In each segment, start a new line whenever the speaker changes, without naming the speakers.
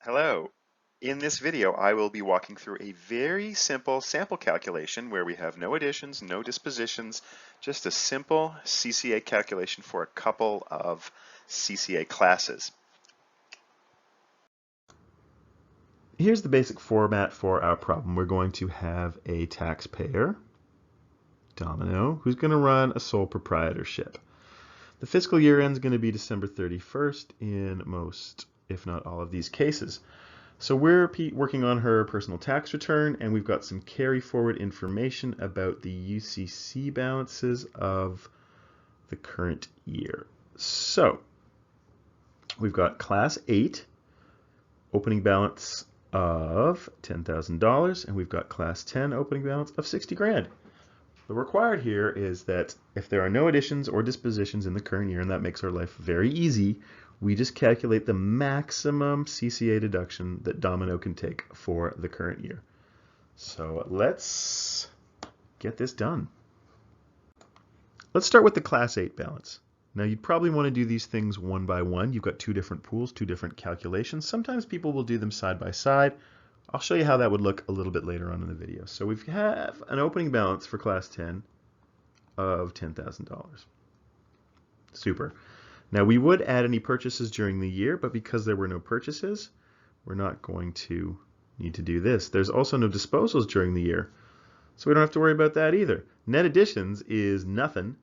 Hello. In this video, I will be walking through a very simple sample calculation where we have no additions, no dispositions, just a simple CCA calculation for a couple of CCA classes.
Here's the basic format for our problem. We're going to have a taxpayer, Domino, who's going to run a sole proprietorship. The fiscal year end is going to be December 31st in most, if not all of these cases. So we're working on her personal tax return, and we've got some carry forward information about the UCC balances of the current year. So we've got class 8 opening balance of $10,000, and we've got class 10 opening balance of 60 grand. The required here is that if there are no additions or dispositions in the current year, and that makes our life very easy, we just calculate the maximum CCA deduction that Domino can take for the current year. So let's get this done. Let's start with the class 8 balance. Now you'd probably want to do these things one by one. You've got two different pools, two different calculations. Sometimes people will do them side by side. I'll show you how that would look a little bit later on in the video. So we have an opening balance for class 10 of $10,000. Super. Now we would add any purchases during the year, but because there were no purchases, we're not going to need to do this. There's also no disposals during the year, so we don't have to worry about that either. Net additions is nothing,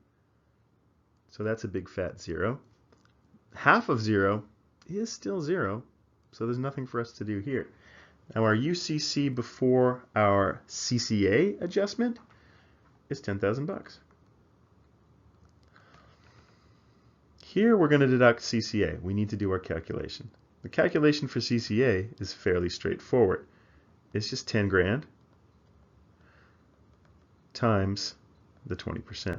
so that's a big fat 0. Half of 0 is still 0, so there's nothing for us to do here. Now our UCC before our CCA adjustment is 10,000 bucks. Here we're going to deduct CCA. We need to do our calculation. The calculation for CCA is fairly straightforward. It's just 10 grand times the 20%.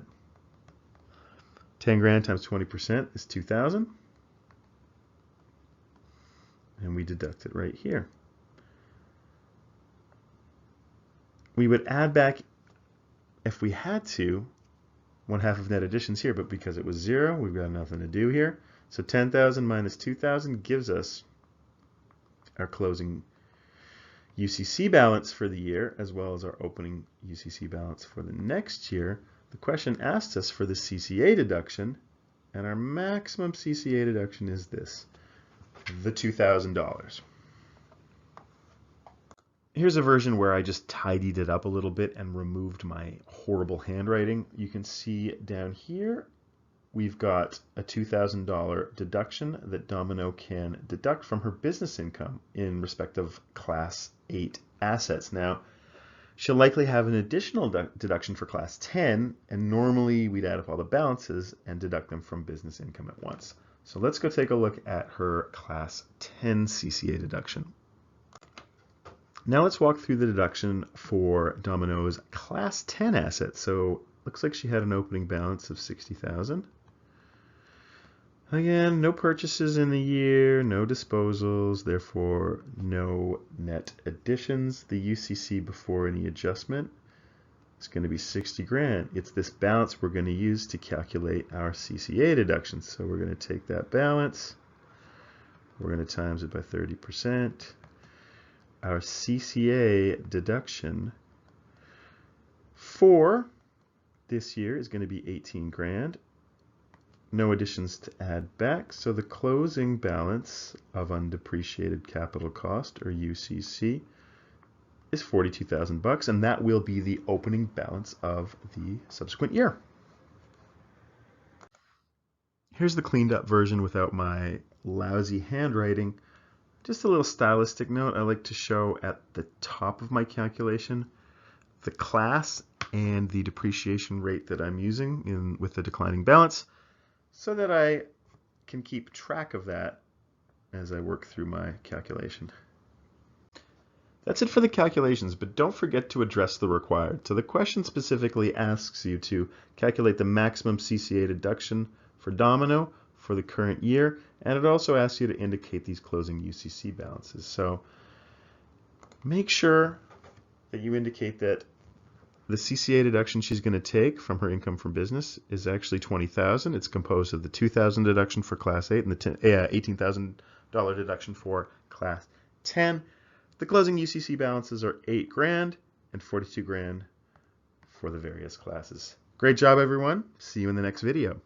10 grand times 20% is 2,000. And we deduct it right here. We would add back, if we had to, 1/2 of net additions here, but because it was 0, we've got nothing to do here. So 10,000 minus 2,000 gives us our closing UCC balance for the year, as well as our opening UCC balance for the next year. The question asked us for the CCA deduction, and our maximum CCA deduction is this, the $2,000. Here's a version where I just tidied it up a little bit and removed my horrible handwriting. You can see down here, we've got a $2,000 deduction that Domino can deduct from her business income in respect of class 8 assets. Now, she'll likely have an additional deduction for class 10, and normally we'd add up all the balances and deduct them from business income at once. So let's go take a look at her class 10 CCA deduction. Now let's walk through the deduction for Domino's class 10 assets. So looks like she had an opening balance of 60,000. Again, no purchases in the year, no disposals, therefore no net additions. The UCC before any adjustment is going to be 60 grand. It's this balance we're going to use to calculate our CCA deduction. So we're going to take that balance, we're going to times it by 30%. Our CCA deduction for this year is going to be 18 grand. No additions to add back, so the closing balance of undepreciated capital cost, or UCC, is 42,000 bucks, and that will be the opening balance of the subsequent year. Here's the cleaned up version without my lousy handwriting. Just a little stylistic note, I like to show at the top of my calculation the class and the depreciation rate that I'm using with the declining balance, so that I can keep track of that as I work through my calculation. That's it for the calculations, but don't forget to address the required. So the question specifically asks you to calculate the maximum CCA deduction for Domino for the current year, and it also asks you to indicate these closing UCC balances. So make sure that you indicate that the CCA deduction she's going to take from her income from business is actually $20,000. It's composed of the $2,000 deduction for class 8 and the $18,000 deduction for class 10. The closing UCC balances are 8 grand and 42 grand for the various classes. Great job, everyone. See you in the next video.